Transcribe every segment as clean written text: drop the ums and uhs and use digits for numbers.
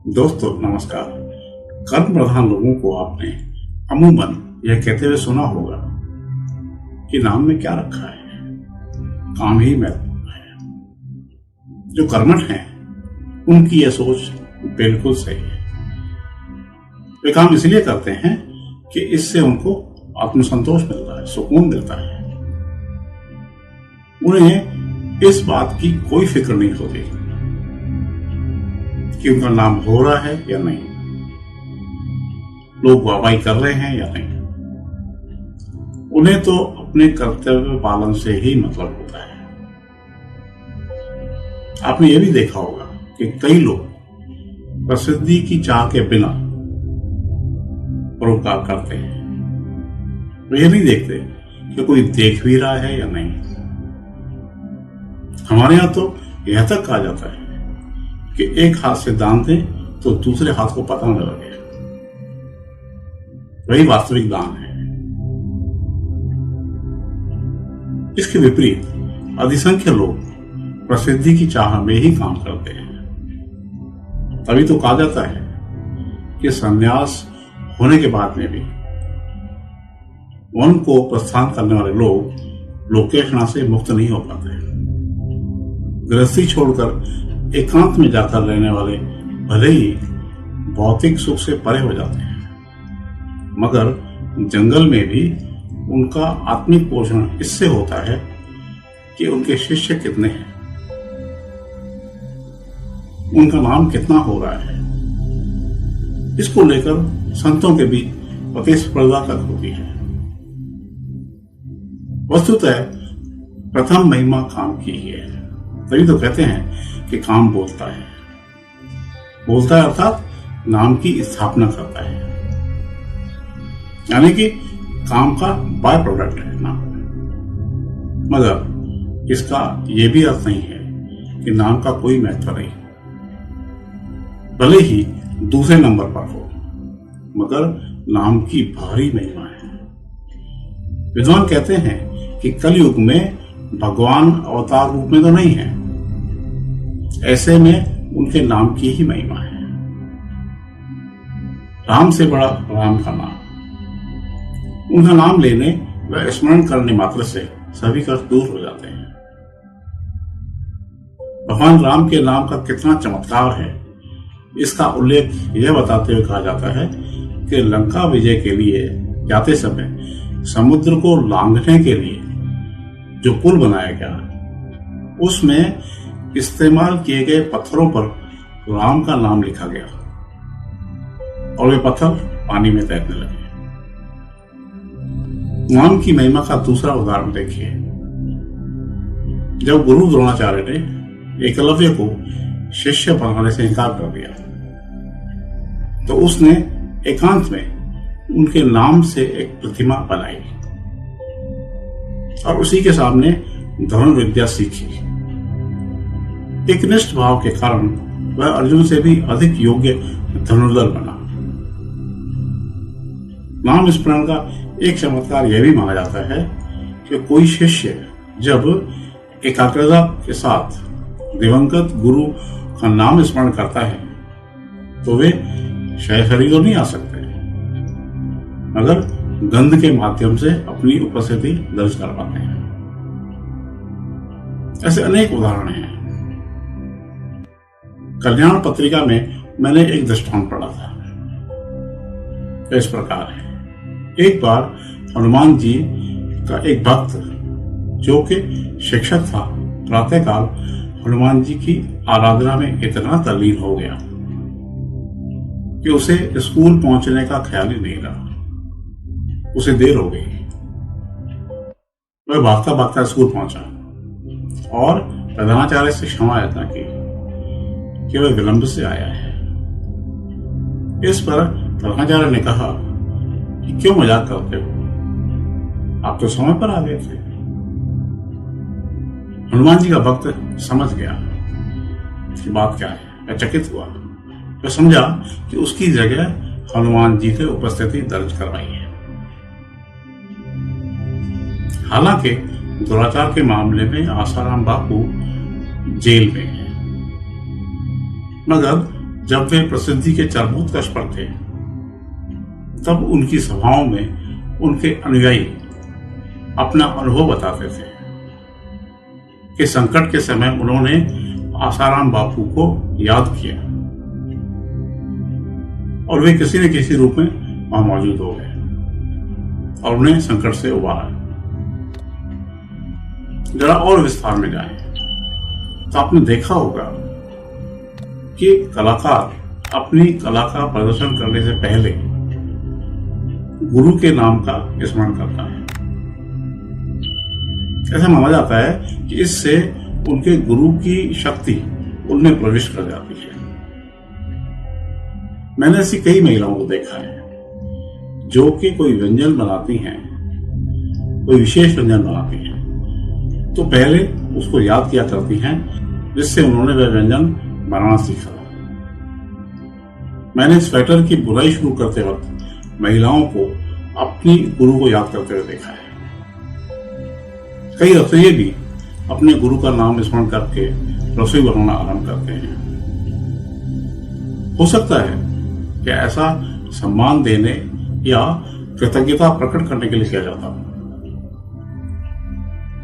दोस्तों नमस्कार। कर्म प्रधान लोगों को आपने अमूमन यह कहते हुए सुना होगा कि नाम में क्या रखा है, काम ही महत्वपूर्ण है। जो कर्मठ हैं उनकी यह सोच बिल्कुल सही है। वे काम इसलिए करते हैं कि इससे उनको आत्मसंतोष मिलता है, सुकून मिलता है। उन्हें इस बात की कोई फिक्र नहीं होती कि उनका नाम हो रहा है या नहीं, लोग वाहवाही कर रहे हैं या नहीं। उन्हें तो अपने कर्तव्य पालन से ही मतलब होता है। आपने यह भी देखा होगा कि कई लोग प्रसिद्धि की चाह के बिना परोपकार करते हैं। वे ये नहीं देखते कि कोई देख भी रहा है या नहीं। हमारे यहां तो यह तक कहा जाता है कि एक हाथ से दान दें तो दूसरे हाथ को पता न लगे। वही वास्तविक दान है। इसके विपरीत अधिसंख्य लोग प्रसिद्धि की चाह में ही काम करते हैं। तभी तो कहा जाता है कि संन्यास होने के बाद में भी वन को प्रस्थान करने वाले लोग लोकेशना से मुक्त नहीं हो पाते। गृहस्थी छोड़कर एकांत में जाकर रहने वाले भले ही भौतिक सुख से परे हो जाते हैं, मगर जंगल में भी उनका आत्मिक पोषण इससे होता है कि उनके शिष्य कितने हैं, उनका नाम कितना हो रहा है। इसको लेकर संतों के बीच प्रतिस्पर्धा तक होती है। वस्तुतः प्रथम महिमा काम की ही है। तभी तो कहते हैं कि काम बोलता है। बोलता है अर्थात नाम की स्थापना करता है, यानी कि काम का बाय प्रोडक्ट है नाम। मगर इसका यह भी अर्थ नहीं है कि नाम का कोई महत्व नहीं, भले ही दूसरे नंबर पर हो, मगर नाम की भारी महिमा है। विद्वान कहते हैं कि कलयुग में भगवान अवतार रूप में तो नहीं है, ऐसे में उनके नाम की ही महिमा है। राम से बड़ा राम का नाम। उनका नाम लेने व स्मरण करने मात्र से सभी कष्ट दूर हो जाते हैं। भगवान राम के नाम का कितना चमत्कार है, इसका उल्लेख यह बताते हुए कहा जाता है कि लंका विजय के लिए जाते समय समुद्र को लांघने के लिए जो पुल बनाया गया, उसमें इस्तेमाल किए गए पत्थरों पर राम का नाम लिखा गया और वे पत्थर पानी में तैरने लगे। नाम की महिमा का दूसरा उदाहरण देखिए। जब गुरु द्रोणाचार्य ने एकलव्य को शिष्य बनाने से इनकार कर दिया, तो उसने एकांत में उनके नाम से एक प्रतिमा बनाई और उसी के सामने धनुर्विद्या सीखी। एक निष्ठ भाव के कारण वह अर्जुन से भी अधिक योग्य धनुर्धर बना। नाम स्मरण का एक चमत्कार यह भी माना जाता है कि कोई शिष्य जब एकाग्रता के साथ दिवंगत गुरु का नाम स्मरण करता है तो वे शरीर तो नहीं आ सकते, मगर गंध के माध्यम से अपनी उपस्थिति दर्ज कर पाते हैं। ऐसे अनेक उदाहरण हैं। कल्याण पत्रिका में मैंने एक दृष्टांत पढ़ा था। इस प्रकार है, एक बार हनुमान जी का एक भक्त जो कि शिक्षक था, प्रातःकाल हनुमान जी की आराधना में इतना तल्लीन हो गया कि उसे स्कूल पहुंचने का ख्याल ही नहीं रहा। उसे देर हो गई। वह भागता भागता स्कूल पहुंचा और प्रधानाचार्य से क्षमा याचना की कि वह विलंब से आया है। इस पर प्रधानाचार्य ने कहा कि क्यों मजाक करते हो, आप तो समय पर आ गए थे। हनुमान जी का भक्त समझ गया कि बात क्या है। वह चकित हुआ। वह समझा कि उसकी जगह हनुमान जी की उपस्थिति दर्ज करवाई है। हालांकि दुराचार के मामले में आसाराम बापू जेल में है, मगर जब वे प्रसिद्धि के चरमोत्कर्ष पर थे, तब उनकी सभाओं में उनके अनुयायी अपना अनुभव बताते थे कि संकट के समय उन्होंने आसाराम बापू को याद किया और वे किसी न किसी रूप में वहां मौजूद हो गए और उन्हें संकट से उबारा। जरा और विस्तार में जाएं तो आपने देखा होगा कि कलाकार अपनी कला का प्रदर्शन करने से पहले गुरु के नाम का स्मरण करता है। ऐसा माना जाता है कि इससे उनके गुरु की शक्ति उनमें प्रवेश कर जाती है। मैंने ऐसी कई महिलाओं को देखा है जो कि कोई व्यंजन बनाती हैं, कोई विशेष व्यंजन बनाती हैं, तो पहले उसको याद किया करती हैं जिससे उन्होंने वह व्यंजन बनाना सीखा। मैंने स्वेटर की बुनाई शुरू करते वक्त महिलाओं को अपनी गुरु को याद करते हुए देखा है। कई रसोइये भी अपने गुरु का नाम स्मरण करके रसोई बनाना आरंभ करते हैं। हो सकता है कि ऐसा सम्मान देने या कृतज्ञता प्रकट करने के लिए किया जाता हो,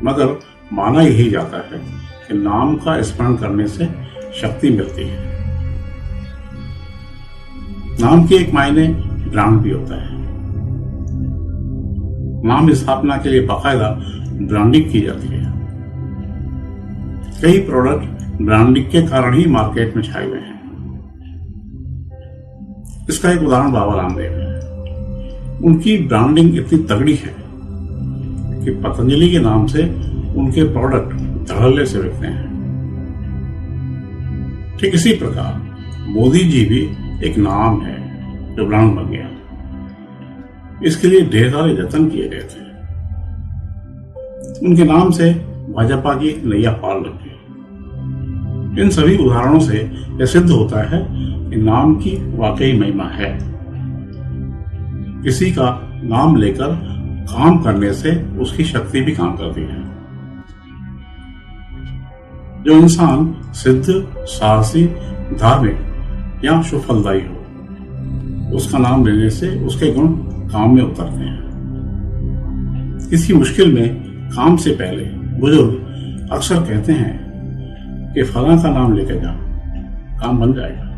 मगर माना यही जाता है कि नाम का स्मरण करने से शक्ति मिलती है। नाम के एक मायने ब्रांड भी होता है। नाम स्थापना के लिए बाकायदा ब्रांडिंग की जाती है। कई प्रोडक्ट ब्रांडिंग के कारण ही मार्केट में छाए हुए हैं। इसका एक उदाहरण बाबा रामदेव है। उनकी ब्रांडिंग इतनी तगड़ी है कि पतंजलि के नाम से उनके प्रोडक्ट धड़ल्ले से बिकते हैं। ठीक इसी प्रकार मोदी जी भी एक नाम है जो ब्रांड बन गया। इसके लिए ढेर सारे जतन किए गए थे। उनके नाम से भाजपा की नैया पार लग गई। इन सभी उदाहरणों से यह सिद्ध होता है कि नाम की वाकई महिमा है। किसी का नाम लेकर काम करने से उसकी शक्ति भी काम करती है। जो इंसान सिद्ध, साहसी, धार्मिक या सुफलदायी हो, उसका नाम लेने से उसके गुण काम में उतरते हैं। किसी मुश्किल में काम से पहले बुजुर्ग अक्सर कहते हैं कि फलां का नाम लेकर जाओ, काम बन जाएगा।